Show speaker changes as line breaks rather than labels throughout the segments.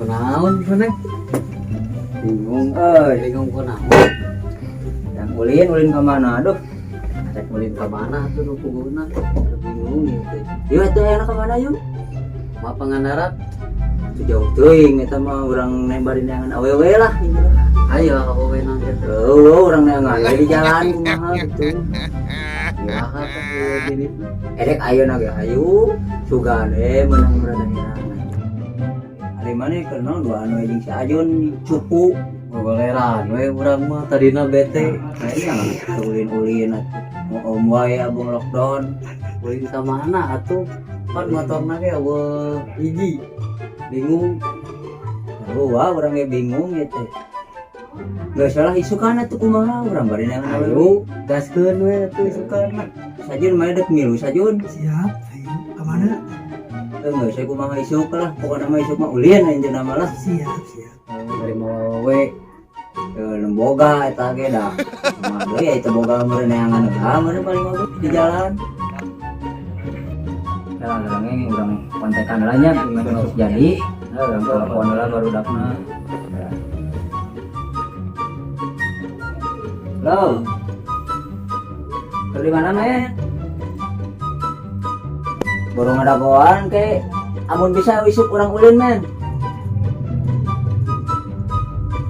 Kunaon mana?
Bingung
Bingung kunaon?
yang ulin ke mana? Aduh,
Rek ulin ka mana tuh nu puguna? Bingung gitu.
yuk itu enak ke mana yuk?
Mah pangandarat.
Jauh teuing eta mah urang nembarin yang awewe lah gitu.
Ayo awewe nanti.
Urang neangan di jalan kumaha gitu.
Kumaha teh gini.
Erek ayeuna ge hayu sugane menang beranang. Ari mane kenal dua anu jeung si Ajon cupu.
Gogoleran we urang mah tadina bete.
Kayaknya ulin-ulin atuh. Om wae abang lockdown.
Ulin ka mana atuh? Pan motorna ge eueuh hiji. Bingung.
Wah, urang ge bingung ya teh. Geus salah isukan atuh kumaha urang bari neangan awewe.
Ayo gaskeun we atuh sukana.
Sajun mah dek milu sajun.
Siap, ayo kemana?
Enggak saya kumaha isuk lah, pokoknya mah isuk mah ulin anjeun nama lah.
Siap, siap.
Dari mau we
Lemboga eta ge dah. Mah deui eta boga meureun neangan meureun paling bagus di jalan. Ya orangnya urang kontekan lah nya gimana harus jadi. Urang telepon lah baru dakna. Halo. Dari mana men? Baru ngadagoan ke amun bisa wisuk urang ulin men.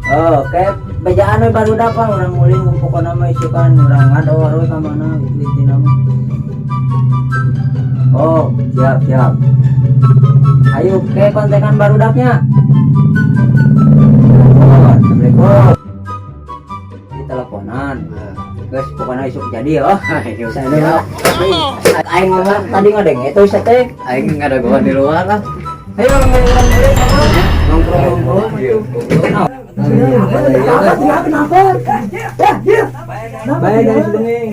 Oh, kayak bejaan we baru dapat urang ulin pokona mah isukan urang ngador we ka mana gitu intina mah. Oh, siap siap. Ayo ke kontekan barudaknya. Oh, assalamualaikum. Di teleponan. Guys, pokoknya isuk jadi ya. Saya aing ngomong tadi ngadeng itu teh.
aing ngadagoan di luar lah.
Ayo nongkrong.
Kenapa?
Baik dari sedenging.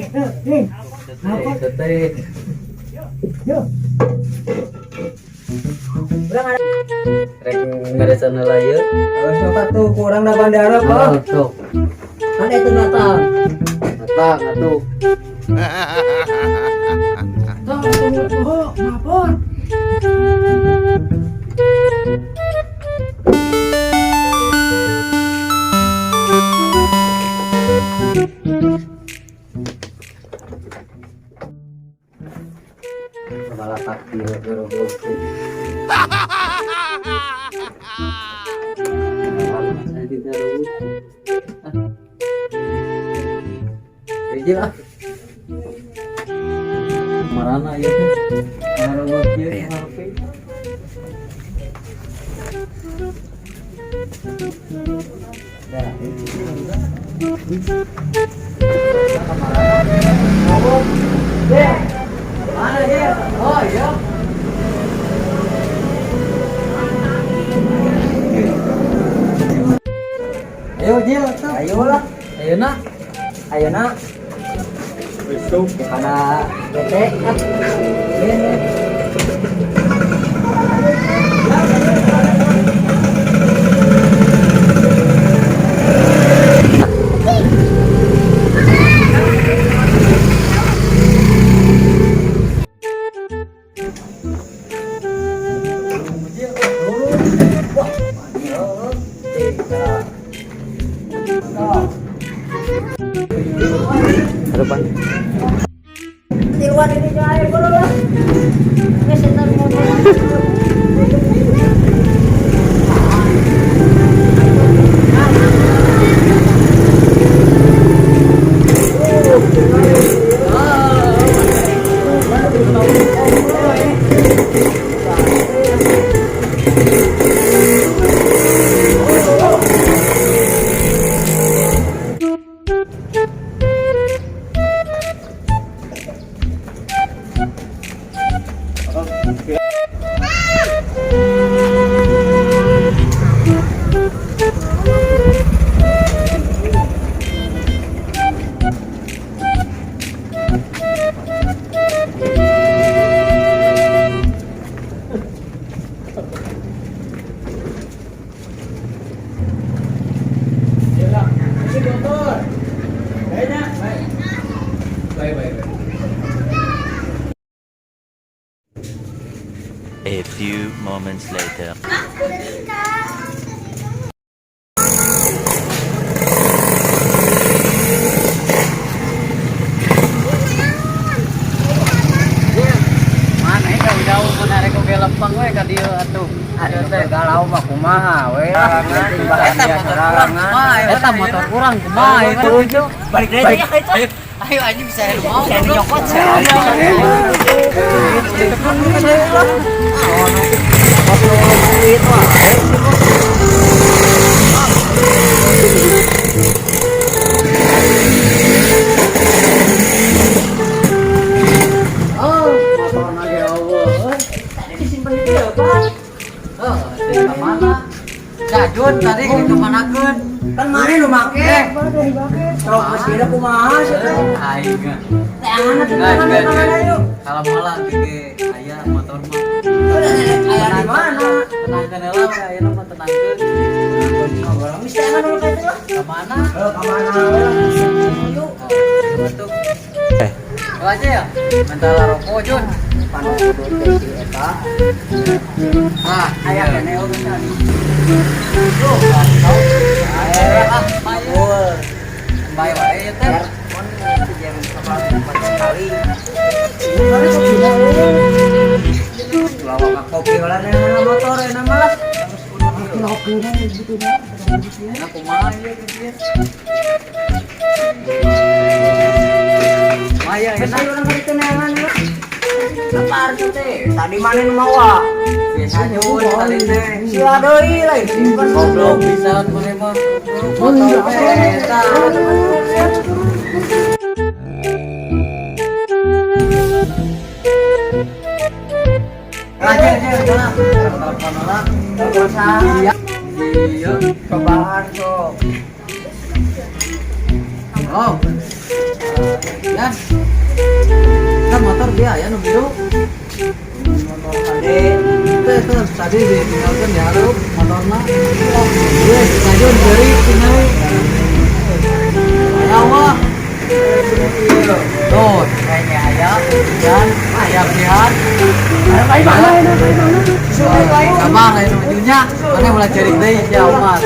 Teh
Urang ada
rek ngaresan heula
sok atuh kurang da bandara kok.
Sok.
Kan itu datang.
Datang atuh.
Oh, ngapor.
Kepala kaki gerobok. Saya tidak rubut. Jadi lah. Marana ya teh. Ngarobotnya HP.
Mana dia? Oh iya.
Ayo Jil,
Ayo lah.
ayo nak.
Ayo nak.
Besok.
Kana bete. Ini.
Depan.
Di luar ini air dulu lah. Ini setan
A few moments later.
ka dieu atuh.
Aduh teh galau mah kumaha we. Bahagia sorangan.
Eta motor kurang kumaha ya.
Balik deui ayo.
Ayo anjing bisa mau
Saya nyokot
Jadun tadi gitu manakeun.
kan mana lu make? Terus mesinnya kumaha sih teh?
Aing.
Teangan tuh
Gas.
yuk.
Kalau malah ge aya motor mah.
Aya di mana?
Tenangkeun heula we aya mah tenangkeun.
Orang mesti teangan dulu kayak itu lah.
Ka mana?
Ka mana? Yuk.
Betul. Itu aja ya. Mental rokok Jun.
Panu kudu teh si eta.
Ah,
Aya kene oge tadi.
Yuk, tahu. Ah,
Betul.
bae wae ya teh.
Kon jam 4 kali. Bawa ka kopi lah nih motor enak malah.
Enak kumaha ieu kieu. Maya
Kita
enak.
orang kali tenangan ya. Lapar tuh teh. Tadi mana nu mawa?
Biasa Jun tadi teh.
Si adoi lah simpen
Goblok bisa mana mah. Motor teh eta.
Aja udah. Telepon lah. Telepon
Iya.
cobaan kok.
Oh. Ya. Kan motor dia ya nu biru.
Motor tadi.
Teh tadi ditinggalkan di hareup motorna. Ye, Jun deui tinggal. Aya wah. Tuh, kayaknya ayam dan ayam lihat.
Baik mana ini?
Kabar itu ujungnya, mana mulai cari deh ya umat.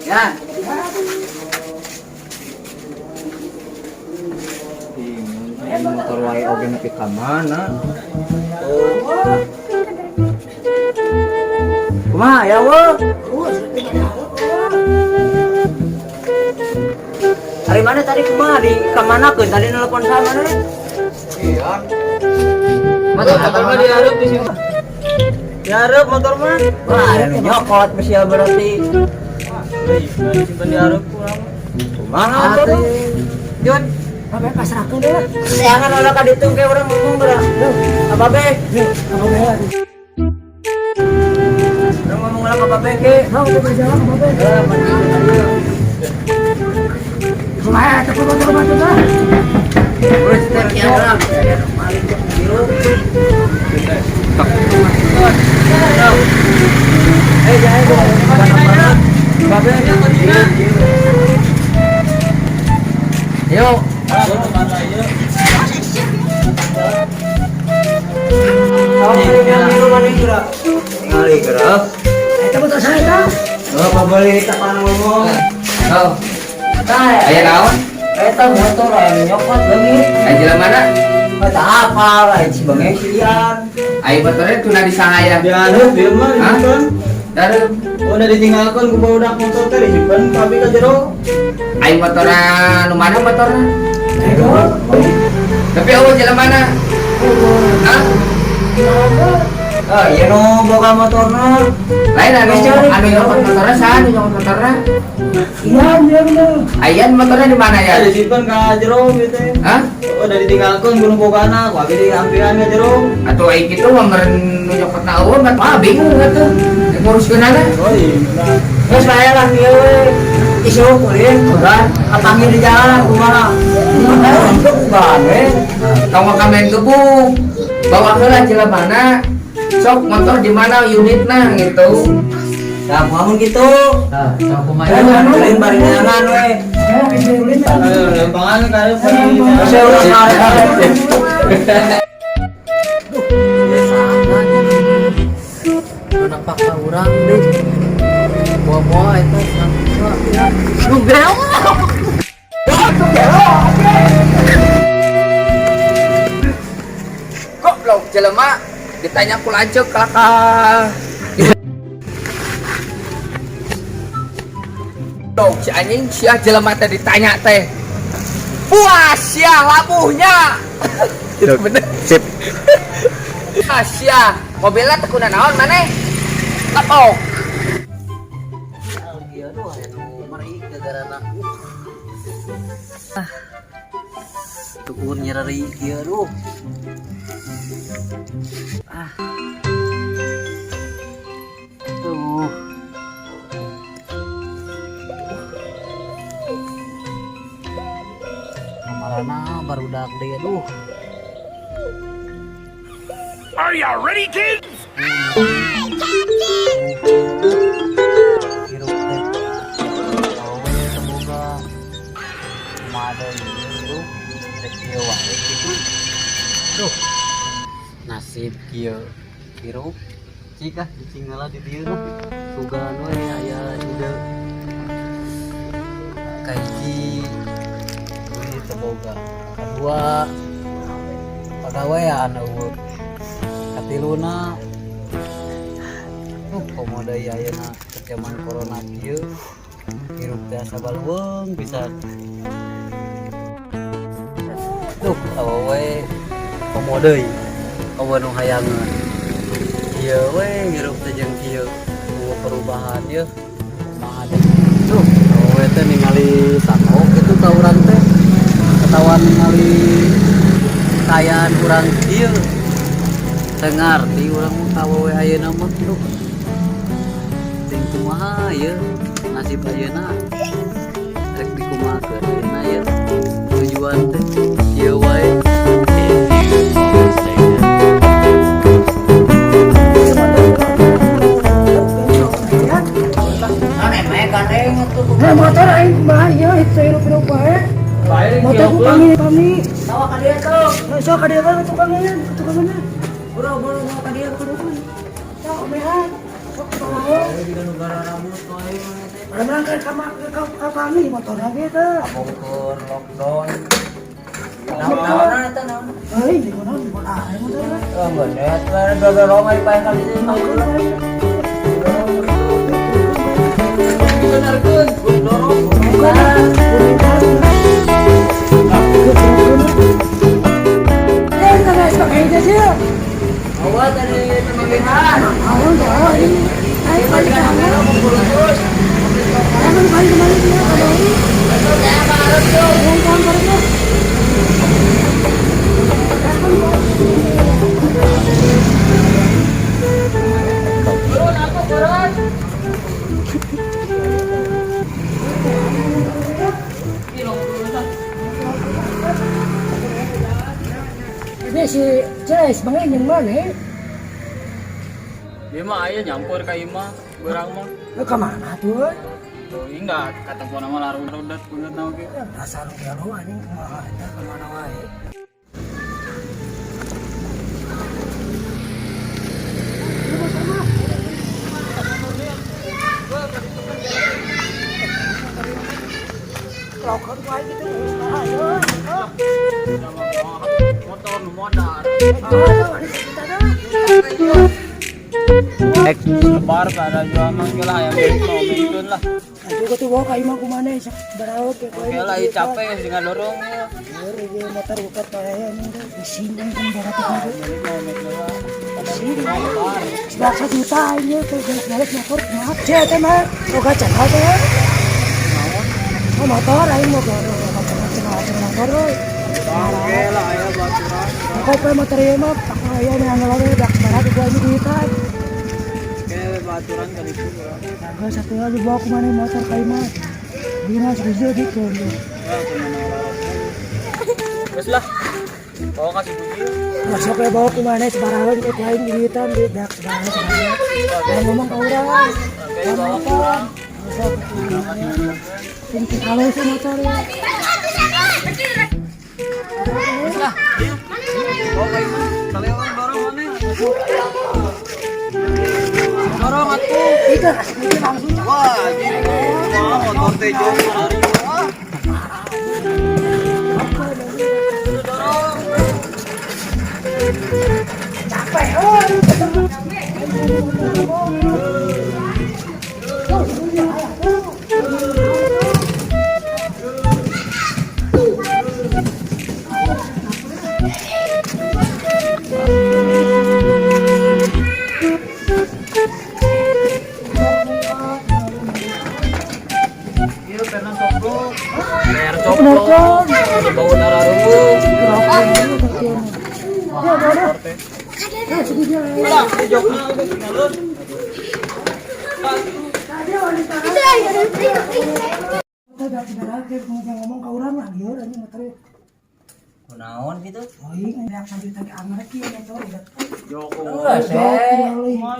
Ya,
Motor wae oge nepi ka mana? Kumaha ya wo? Hari mana tadi kumaha di kamana keun tadi nelpon sama mana?
iya.
Motor
mah dihareup di sini.
Dihareup motor mah. Wah, ada nu nyokot besial berarti.
Simpen dihareup kurang.
Kumaha
Ate,
tuh?
Jun,
Babe pasrahkeun deui. Jangan ulah ka ditung ke urang ngomong geura. Apa be? Apa be? Urang ngomong ulah ka babe ke. Mau teu jalan ka babe. Kumaha atuh motor mah tuh? Urang teh kieu urang. Maling ke biru. Jangan babe.
yuk.
Ngali gerak. Eta motor saya tah. Oh, pabeli tak pan ngomong.
Oh,
Aya naon? Eta motor aya nyokot leungit.
ayo jalan mana?
Eta apa lain si bengek sian.
Ayo motornya tuna di sahaya.
Dihareup ieu mah
Hah?
disimpen.
Dareup.
Udah ditinggalkan ku barudak motor teh disimpen tapi ka jero.
Ayo motornya nu mana motornya? Tapi awal jalan mana? Hah?
Ah, ieu nu boga motorna.
Lain anu nyokot motornya sah, anu nyokot motornya.
Iya, bener.
Ayan motornya di mana ya?
Disimpen ka jero gitu.
Hah?
Udah ditinggalkan gunung bogana, ku abi diampiran ka jero.
Atau aing kitu mah meureun nu nyokot na eueuh mah bingung atuh. Nguruskeun ana.
Oh iya.
Geus bae lah ieu we. Isu kuliah udah kapanggil di jalan kumaha. Untuk banget.
Kamu kamen gebuk. Bawa heula jelema mana? Sok motor di mana unitna gitu.
Nah, ngomong gitu.
Sa kumain.
Ulin bari neangan we.
Ayo, lempangan kayo pa.
Kasi ulang kare.
Nampak ka urang deh. Buah-buah itu ya. Nugel.
Goblok jelema ditanya ku lanceuk ka Dok, si anjing sia jelema teh ditanya teh. Puas sia labuhnya. Itu bener.
Sip.
Sia, mobilnya teh kuna naon maneh? Lapok.
Iya aduh anu meri gara-gara tukun nyeri ieu aduh. Tuh. Kamarana barudak deui aduh.
Are you ready, kids?
Hirup teh. Awe semoga mada ieu rek ieu wae gitu. Duh. Nasib kieu hirup cika ditinggal di dieu mah. Sugan we aya ide. Kaiji ini teboga. Kedua pagawean eueuh. Katiluna komoda ayeuna zaman corona kieu hirup teh sabalweung bisa awewe komoda kawan nu hayangan ieu we hirup teh jeung kieu nu perubahan ieu kumaha deh awewe teh ningali sanok kitu ka urang teh katawan ningali kayaan urang kieu ngarti orang mau tahu we ayeuna mah tuh ting kumaha ya nasib ayeuna rek dikumahakeun ayeuna ya tujuan teh ieu wae
motor aing bahaya itu hirup-hirup bae. Motor ku pami.
Tawa ka dieu tuh.
Sok ka dieu kan tukangan.
Bro, mau ka dieu kudu.
Sok mehan. Sok ka bawah. Ada berangkat ka pami motor lagi teh.
Bongkor lockdown. Naon eta naon?
Euy, di mana aing motor.
Oh, bener. Dua romai pae kali ini.
Benerkeun, dorong.
Awal tadi teman-teman.
Ini si Ces, bangin yang mana?
Dia mah aya nyampur ka imah, beurang mah.
Lu kemana tuh?
Tuh ingat kata gua nama larudat bener naon ge.
Dasar lu ya lu anjing kemana wae. Lokal wae gitu. Ayo.
Motor nu modal. Lebar pada jual manggelah yang begitu lah.
Aku tuh bawa kayu mah kumana isak berawak ya
Oke lah, capek dengan dorong.
Dia motor bukat kaya nih di sini kan jarak itu. Sudah 1 juta aja tuh balik motor maaf cek teh mah. Oga cekal teh. Oh motor aing motor macam-macam motor.
Oke lah, ayo baturan.
Aku pe motor ieu mah pakai aya anu lagi dak barat gua ini duitan.
Oke, baturan kali itu.
Harga satu lagi bawa kumana motor kayu mah. Dia nggak setuju gitu.
Ya, kemana lah. Terus lah. Bawa kasih bujil.
Masuk ke bawa kemana sebarangan ke lain gigitan di dak sebarangan. Yang ngomong ke orang.
Oke, bawa pulang.
Ini kalau sih motor ya.
Bawa ke Ima. Kalian dorong mana? Dorong atuh.
Itu asli langsung.
Wah, gini. Wah, motor teh jauh hari. Wah.
Capek.
Iya, karena coplok. Biar coplok. Bawa darah dulu. Pulang, di jokna udah ngalun.
Ngomong ke orang lagi orang ini motor.
Kunaon gitu?
Oh iya, yang sambil tadi anak kia motor udah.
Joko.
Enggak sih.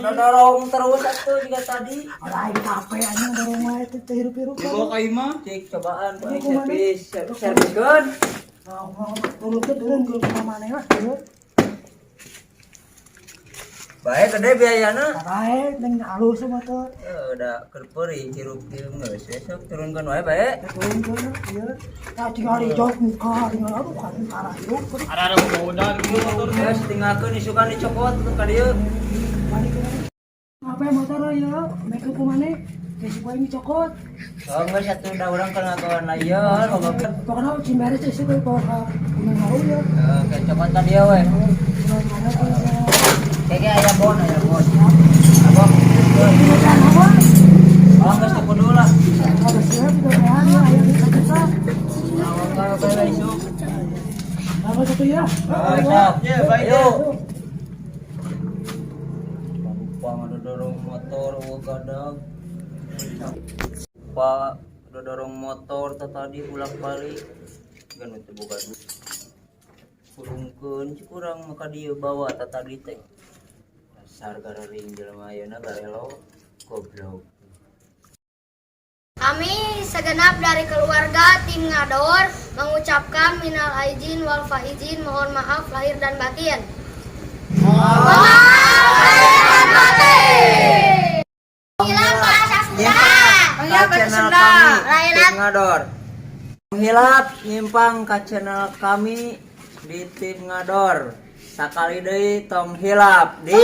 Dorong terus atuh juga tadi.
Lain capek anjing dorong wae itu hirup-hirup.
Dibawa ke Ima.
Cik cobaan poe serviskeun.
Turun ke mana ya?
Bae gede biayana.
Baik, dan halus motor.
Udah kerperi hirup geus besok turunkeun wae bae.
Turun ke ya. Nah, tinggal di jok muka, tinggal aduh kan arah hirup.
Ada bawa darah dulu motor.
Geus tinggalkeun isukan dicopot untuk ka dieu.
Apa yang motor ya? Mereka ke mana? Kayak supaya ini cokot.
Oh geus atuh udah urang kana kawan layeun loba.
Pokoknya cimbere itu sih kalau nggak mau ya.
Oke copot ka dieu we. Kayak aya bon. Abang. Oh geus tepuk dulu lah.
Harus ya, udah ya, ayo kita bisa.
Kalau bae isuk.
Apa itu ya?
Ya, baik. Yuk. Lupa dorong motor kadang. Pak udah dorong motor tadi bolak-balik. Gan teh boga duit. Kurungkeun kurang maka dia bawa tadi teh. Dasar gararing jelema ayeuna garelo goblok.
Kami segenap dari keluarga tim Ngador mengucapkan minal aidin wal faizin, mohon maaf lahir dan batin. Hilap bahasa Sunda.
Hilap bahasa Sunda. Tim Ngador. Hilap nyimpang ka channel kami di tim Ngador. Sakali deui tong hilap di